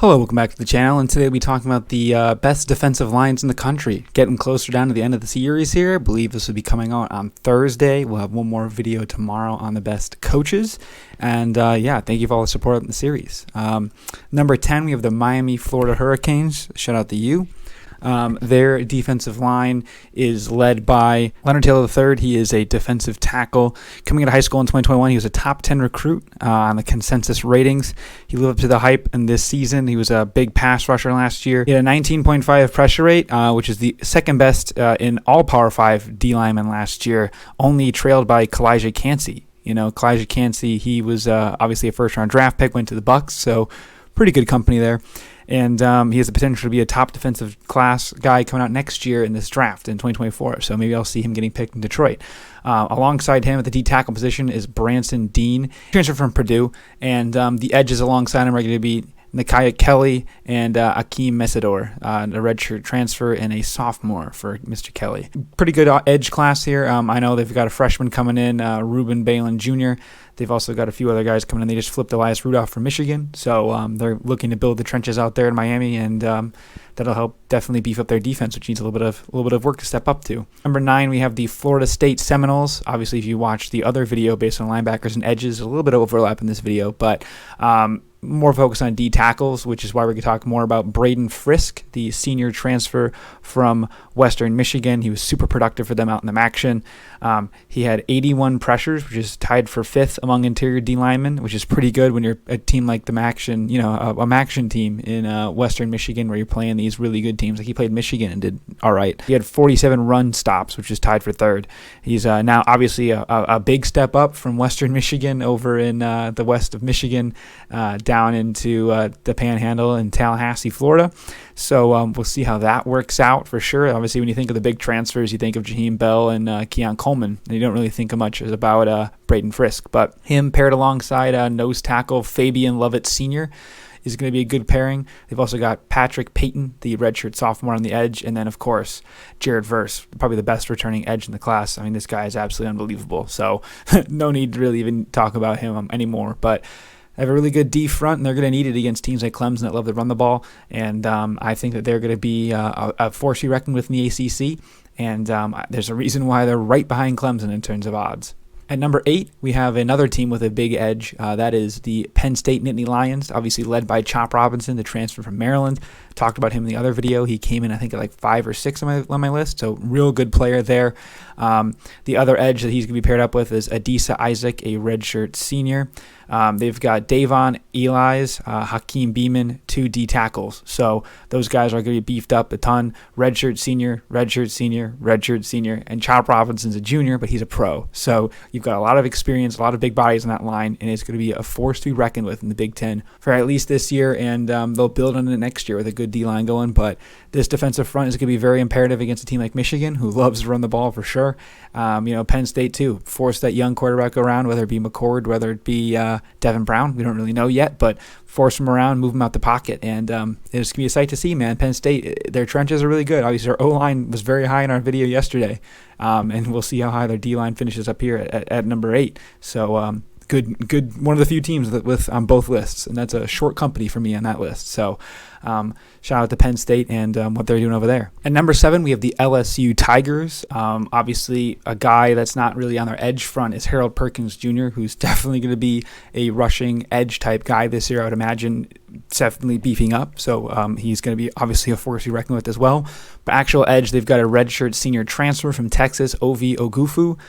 Hello, welcome back to the channel, and today we'll be talking about the best defensive lines in the country. Getting closer down to the end of the series here. I believe this will be coming out on Thursday. We'll have one more video tomorrow on the best coaches. And yeah, thank you for all the support in the series. Number 10, we have the Miami, Florida Hurricanes. Shout out to you. Their defensive line is led by Leonard Taylor III. He is a defensive tackle. Coming out of high school in 2021, he was a top 10 recruit on the consensus ratings. He lived up to the hype in this season. He was a big pass rusher last year. He had a 19.5 pressure rate, which is the second best in all Power 5 D linemen last year, only trailed by Kalijah Cansey. Kalijah Cansey, he was obviously a first-round draft pick, went to the Bucks, so pretty good company there. And he has the potential to be a top defensive class guy coming out next year in this draft in 2024. So maybe I'll see him getting picked in Detroit. Alongside him at the D tackle position is Branson Dean, transfer from Purdue. And the edges alongside him are going to be Nakia Kelly and Akeem Mesidor, a redshirt transfer and a sophomore for Mr. Kelly. Pretty good edge class here. I know they've got a freshman coming in, Ruben Balin Jr. They've also got a few other guys coming in. They just flipped Elias Rudolph from Michigan. So they're looking to build the trenches out there in Miami, and that'll help definitely beef up their defense, which needs a little bit of work to step up to. Number 9, we have the Florida State Seminoles. Obviously, if you watch the other video based on linebackers and edges, a little bit of overlap in this video, but more focused on D tackles, which is why we're going to talk more about Braden Frisk, the senior transfer from Western Michigan. He was super productive for them out in the action. He had 81 pressures, which is tied for 5th among interior D linemen, which is pretty good when you're a team like the Maction, a Maction team in Western Michigan, where you're playing these really good teams. Like he played Michigan and did all right. He had 47 run stops, which is tied for 3rd. He's now obviously a big step up from Western Michigan over in the west of Michigan, down into the Panhandle in Tallahassee, Florida. So we'll see how that works out for sure. Obviously, when you think of the big transfers, you think of Jaheim Bell and Keon Coleman, and you don't really think much about Braden Frisk. But him paired alongside nose tackle Fabian Lovett Sr. is going to be a good pairing. They've also got Patrick Payton, the redshirt sophomore on the edge, and then, of course, Jared Verse, probably the best returning edge in the class. I mean, this guy is absolutely unbelievable. So no need to really even talk about him anymore. But they have a really good D front, and they're going to need it against teams like Clemson that love to run the ball. And I think that they're going to be a force to be reckoned with in the ACC. And there's a reason why they're right behind Clemson in terms of odds. At number 8, we have another team with a big edge. That is the Penn State Nittany Lions, obviously led by Chop Robinson, the transfer from Maryland. Talked about him in the other video. He came in, I think, at like 5 or 6 on my list, so real good player there. The other edge that he's going to be paired up with is Adisa Isaac, a redshirt senior. They've got Davon Elias, Hakeem Beeman, 2 D tackles. So those guys are going to be beefed up a ton. Redshirt senior, redshirt senior, redshirt senior, and Chop Robinson's a junior, but he's a pro. So you've got a lot of experience, a lot of big bodies in that line, and it's going to be a force to be reckoned with in the Big Ten for at least this year, and they'll build on it next year with a good D-line going. But this defensive front is going to be very imperative against a team like Michigan, who loves to run the ball for sure. Penn State too, force that young quarterback around, whether it be McCord, whether it be Devin Brown, we don't really know yet, but force him around, move him out the pocket, and it's going to be a sight to see, man. Penn State, their trenches are really good. Obviously, their O-line was very high in our video yesterday, and we'll see how high their D-line finishes up here at number 8. So good, one of the few teams with on both lists, and that's a short company for me on that list. So shout out to Penn State and what they're doing over there. At number 7, we have the LSU Tigers. Obviously, a guy that's not really on their edge front is Harold Perkins Jr., who's definitely going to be a rushing edge type guy this year, I would imagine, definitely beefing up. So he's going to be obviously a force to be reckoned with as well. But actual edge, they've got a redshirt senior transfer from Texas, Ovi Ogufu.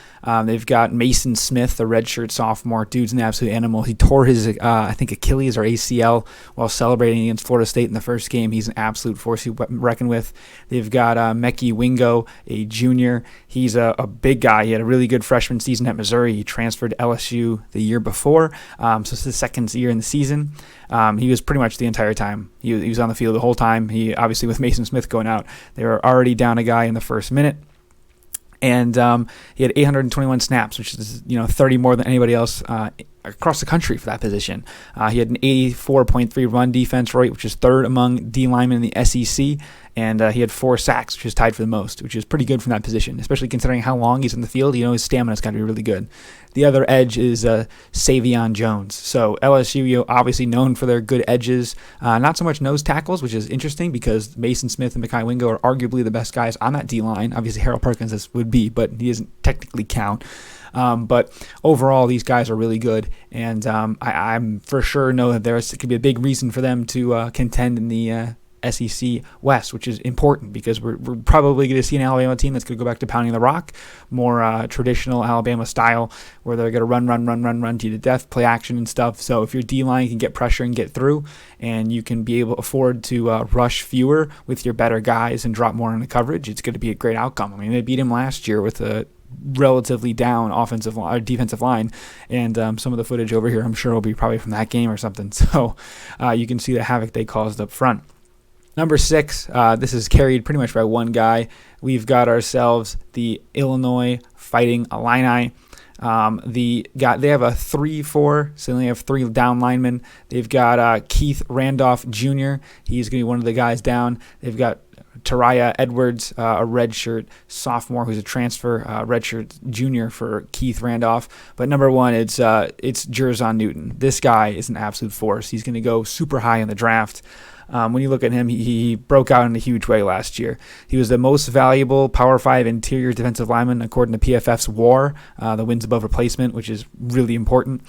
They've got Mason Smith, a redshirt sophomore. Dude's an absolute animal. He tore his, I think, Achilles or ACL while celebrating against Florida State in the first game. He's an absolute force to reckon with. They've got Mekhi Wingo, a junior. He's a big guy. He had a really good freshman season at Missouri. He transferred to LSU the year before, so it's his second year in the season. He was pretty much the entire time. He was on the field the whole time. He obviously, with Mason Smith going out, they were already down a guy in the first minute. And he had 821 snaps, which is 30 more than anybody else across the country for that position. He had an 84.3 run defense rate, which is third among D linemen in the SEC, and he had 4 sacks, which is tied for the most, which is pretty good from that position, especially considering how long he's in the field. His stamina's got to be really good. The other edge is Savion Jones. So LSU, obviously known for their good edges, not so much nose tackles, which is interesting because Mason Smith and Mekhi Wingo are arguably the best guys on that D-line. Obviously Harold Perkins would be, but he doesn't technically count. But overall, these guys are really good, and I'm for sure know that there could be a big reason for them to contend in the SEC West, which is important because we're probably going to see an Alabama team that's going to go back to pounding the rock, more traditional Alabama style, where they're going to run to you to death, play action and stuff. So if your D-line can get pressure and get through, and you can be able to afford to rush fewer with your better guys and drop more into coverage, it's going to be a great outcome. I mean, they beat him last year with a relatively down defensive line, and some of the footage over here I'm sure will be probably from that game or something. So you can see the havoc they caused up front. Number 6, this is carried pretty much by one guy. We've got ourselves the Illinois Fighting Illini. They have a 3-4, so they only have 3 down linemen. They've got Keith Randolph Jr. He's going to be one of the guys down. They've got Tariah Edwards, a redshirt sophomore who's a transfer, redshirt junior for Keith Randolph. But number 1, it's Jerzon Newton. This guy is an absolute force. He's going to go super high in the draft. When you look at him, he broke out in a huge way last year. He was the most valuable Power 5 interior defensive lineman according to PFF's WAR, the wins above replacement, which is really important.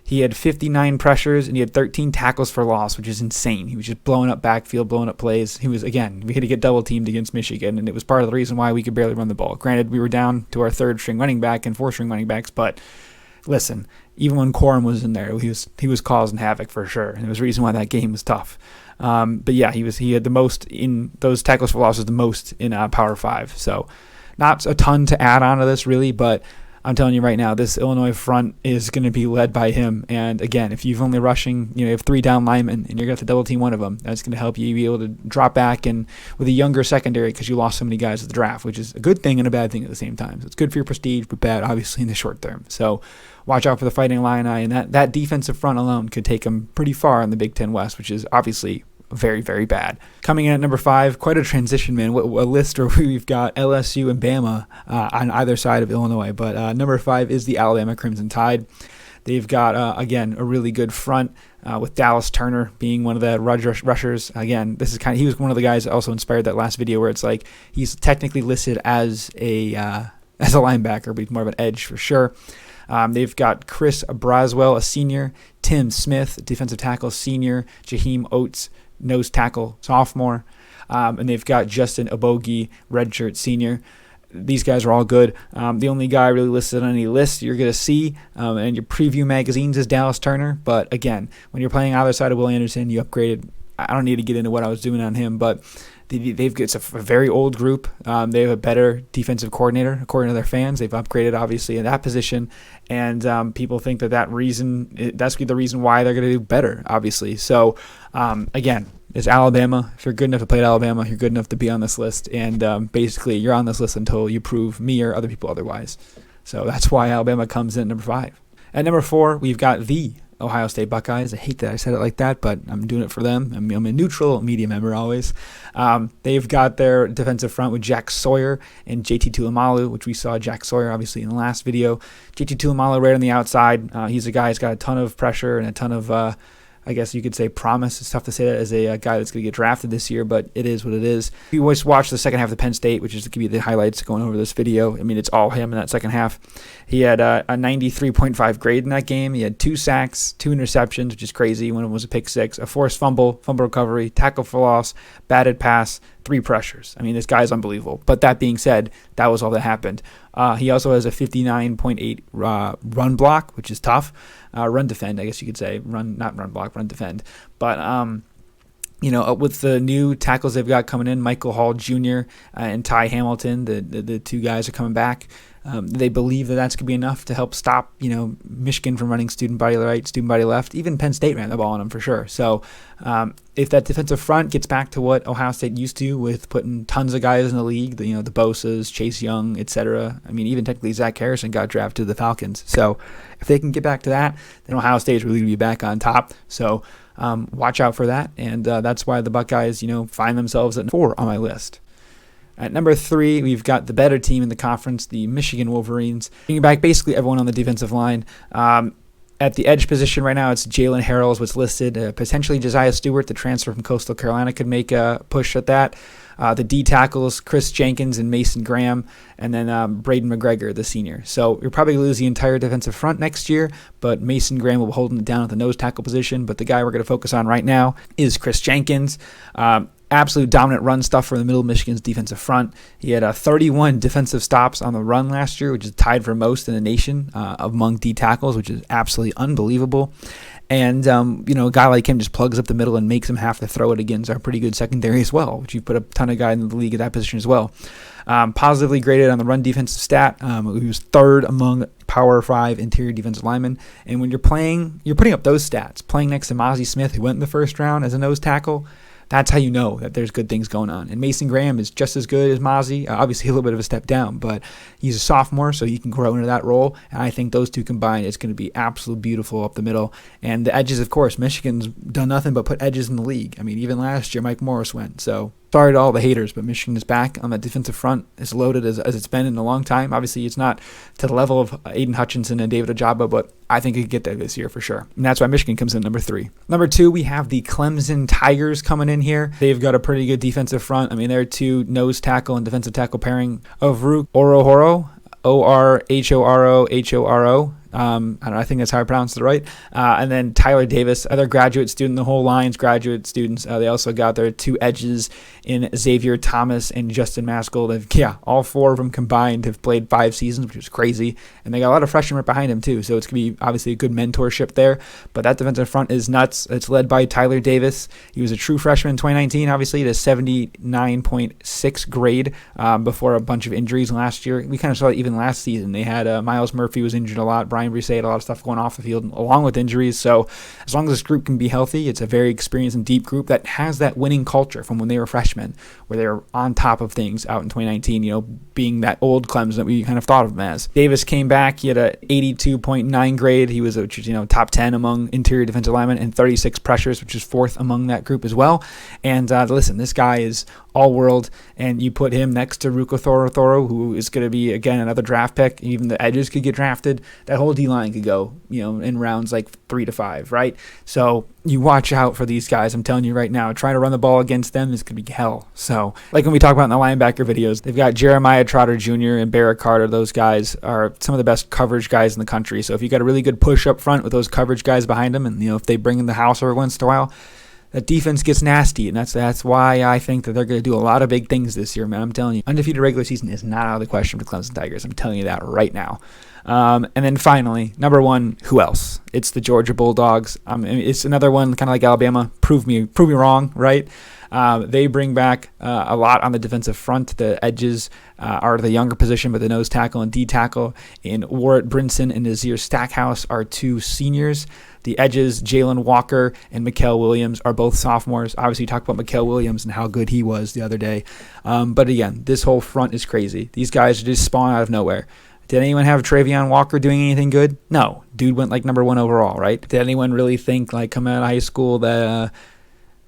He had 59 pressures, and he had 13 tackles for loss, which is insane. He was just blowing up backfield, blowing up plays. We had to get double-teamed against Michigan, and it was part of the reason why we could barely run the ball. Granted, we were down to our third-string running back and fourth-string running backs, but listen, even when Corum was in there, he was causing havoc for sure, and it was the reason why that game was tough. But yeah, he had the most in those tackles for losses, the most in Power 5. So not a ton to add on to this really, but I'm telling you right now, this Illinois front is going to be led by him. And again, if you've only rushing, you have 3 down linemen and you're going to have to double team one of them, that's going to help you be able to drop back and with a younger secondary because you lost so many guys at the draft, which is a good thing and a bad thing at the same time. So it's good for your prestige, but bad obviously in the short term. So watch out for the Fighting Illini, and that defensive front alone could take them pretty far in the Big Ten West, which is obviously very, very bad. Coming in at number 5, quite a transition, man. A list where we've got LSU and Bama on either side of Illinois. But number 5 is the Alabama Crimson Tide. They've got, again, a really good front with Dallas Turner being one of the rushers. Again, he was one of the guys that also inspired that last video where it's like he's technically listed as a linebacker, but he's more of an edge for sure. They've got Chris Braswell, a senior, Tim Smith, defensive tackle, senior, Jaheim Oates, nose tackle, sophomore, and they've got Justin Abogi, redshirt senior. These guys are all good. The only guy really listed on any list you're going to see in your preview magazines is Dallas Turner. But again, when you're playing either side of Will Anderson, you upgraded. I don't need to get into what I was doing on him, but it's a very old group. They have a better defensive coordinator, according to their fans. They've upgraded, obviously, in that position, and people think that's the reason why they're going to do better, obviously. So, again, it's Alabama. If you're good enough to play at Alabama, you're good enough to be on this list, and basically you're on this list until you prove me or other people otherwise. So that's why Alabama comes in at number 5. At number 4, we've got the Ohio State Buckeyes. I hate that I said it like that, but I'm doing it for them. I'm a neutral media member always. They've got their defensive front with Jack Sawyer and JT Tuimalu, which we saw Jack Sawyer obviously in the last video. JT Tuimalu right on the outside. He's a guy who's got a ton of pressure and a ton of I guess you could say promise. It's tough to say that as a guy that's going to get drafted this year, but it is what it is. If you always watch the second half of Penn State, which is going to be the highlights going over this video, I mean, it's all him in that second half. He had a 93.5 grade in that game. He had 2 sacks, 2 interceptions, which is crazy. One of them was a pick 6, a forced fumble recovery, tackle for loss, batted pass, 3 pressures. I mean, this guy's unbelievable. But that being said, that was all that happened. He also has a 59.8 run block, which is tough. Run defend, I guess you could say. Not run block, run defend. But, with the new tackles they've got coming in, Michael Hall Jr. And Ty Hamilton, the 2 guys are coming back. They believe that that's going to be enough to help stop, Michigan from running student body right, student body left. Even Penn State ran the ball on them for sure. So if that defensive front gets back to what Ohio State used to with putting tons of guys in the league, the Bosas, Chase Young, etc. I mean, even technically Zach Harrison got drafted to the Falcons. So if they can get back to that, then Ohio State is really going to be back on top. So watch out for that. And that's why the Buckeyes, find themselves at 4 on my list. At number 3, we've got the better team in the conference, the Michigan Wolverines. Bringing back basically everyone on the defensive line. At the edge position right now, it's Jalen Harrell is what's listed. Potentially Josiah Stewart, the transfer from Coastal Carolina, could make a push at that. The D tackles, Chris Jenkins and Mason Graham, and then Braden McGregor, the senior. So you'll probably lose the entire defensive front next year, but Mason Graham will be holding it down at the nose tackle position. But the guy we're going to focus on right now is Chris Jenkins. Absolute dominant run stuff for the middle of Michigan's defensive front. He had 31 defensive stops on the run last year, which is tied for most in the nation among D tackles, which is absolutely unbelievable. And, a guy like him just plugs up the middle and makes him have to throw it against our pretty good secondary as well, which you put a ton of guys in the league at that position as well. Positively graded on the run defensive stat. He was 3rd among Power 5 interior defensive linemen. And when you're putting up those stats, playing next to Mozzie Smith, who went in the first round as a nose tackle, that's how you know that there's good things going on. And Mason Graham is just as good as Mozzie. Obviously, a little bit of a step down, but he's a sophomore, so he can grow into that role. And I think those two combined, it's going to be absolutely beautiful up the middle. And the edges, of course, Michigan's done nothing but put edges in the league. I mean, even last year, Mike Morris went. So sorry to all the haters, but Michigan is back on that defensive front. It's loaded as it's been in a long time. Obviously, it's not to the level of Aiden Hutchinson and David Ojabo, but I think it could get there this year for sure. And that's why Michigan comes in number 3. Number 2, we have the Clemson Tigers coming in here. They've got a pretty good defensive front. I mean, they're 2 nose tackle and defensive tackle pairing of Rook Orohoro, Orhorohoro. I don't know, I think that's how I pronounced it right. And then Tyler Davis, other graduate student, the whole line's graduate students. They also got their 2 edges in Xavier Thomas and Justin Maskell. All 4 of them combined have played 5 seasons, which is crazy. And they got a lot of freshmen right behind him too, so it's going to be obviously a good mentorship there. But that defensive front is nuts. It's led by Tyler Davis. He was a true freshman in 2019, obviously, at a 79.6 grade before a bunch of injuries last year. We kind of saw it even last season. They had Miles Murphy was injured a lot. Brian Brisset had a lot of stuff going off the field along with injuries. So as long as this group can be healthy, it's a very experienced and deep group that has that winning culture from when they were freshmen, where they were on top of things out in 2019, being that old Clemson that we kind of thought of him as. Davis came back. He had a 82.9 grade. He was a top 10 among interior defensive linemen and 36 pressures, which is 4th among that group as well. And listen, this guy is all-world, and you put him next to Ruko Thoro, who is going to be, again, another draft pick. Even the edges could get drafted. That whole D-line could go, in rounds like 3 to 5, right? So you watch out for these guys. I'm telling you right now, trying to run the ball against them is going to be hell. So, like when we talk about in the linebacker videos, they've got Jeremiah Trotter Jr. and Barrett Carter. Those guys are some of the best coverage guys in the country. So if you got a really good push up front with those coverage guys behind them, and if they bring in the house every once in a while, that defense gets nasty, and that's why I think that they're going to do a lot of big things this year, man. I'm telling you, undefeated regular season is not out of the question for the Clemson Tigers. I'm telling you that right now. And then finally, number 1, who else? It's the Georgia Bulldogs. It's another one kind of like Alabama. Prove me wrong, right? They bring back a lot on the defensive front. The edges are the younger position, but the nose tackle and D tackle in Warrett Brinson and Nazir Stackhouse are 2 seniors. The edges, Jalen Walker and Mikael Williams, are both sophomores. Obviously, you talked about Mikael Williams and how good he was the other day. But again, this whole front is crazy. These guys just spawn out of nowhere. Did anyone have Travion Walker doing anything good? No. Dude went like number 1 overall, right? Did anyone really think, like, coming out of high school that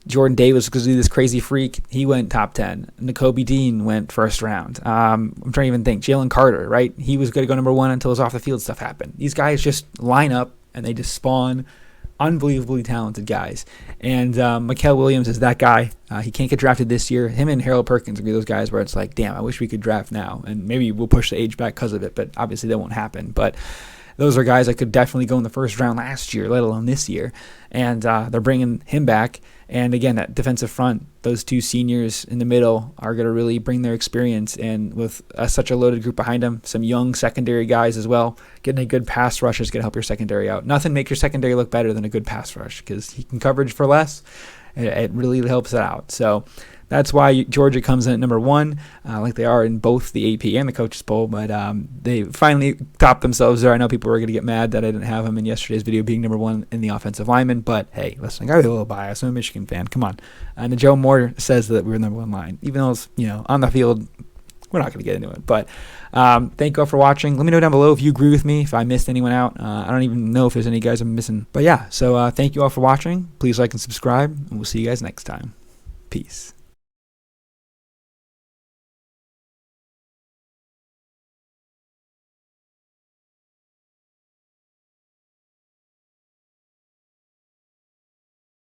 Jordan Davis was going to be this crazy freak? He went top 10. Nakobe Dean went first round. I'm trying to even think. Jalen Carter, right? He was going to go number 1 until his off-the-field stuff happened. These guys just line up, and they just spawn unbelievably talented guys. And Mikael Williams is that guy. He can't get drafted this year. Him and Harold Perkins will be those guys where it's like, damn, I wish we could draft now. And maybe we'll push the age back because of it, but obviously that won't happen. But those are guys that could definitely go in the first round last year, let alone this year. And they're bringing him back. And again, that defensive front, those 2 seniors in the middle are going to really bring their experience. And with such a loaded group behind them, some young secondary guys as well, getting a good pass rush is going to help your secondary out. Nothing makes your secondary look better than a good pass rush, because he can coverage for less. It really helps it out. So that's why Georgia comes in at number 1, like they are in both the AP and the coaches poll. But they finally topped themselves there. I know people were going to get mad that I didn't have them in yesterday's video being number 1 in the offensive lineman. But hey, listen, I got a little bias. I'm a Michigan fan. Come on. And Joe Moore says that we're number 1 line, even though it's, on the field. We're not going to get into it, but thank you all for watching. Let me know down below if you agree with me, if I missed anyone out. I don't even know if there's any guys I'm missing. But yeah, so thank you all for watching. Please like and subscribe, and we'll see you guys next time. Peace.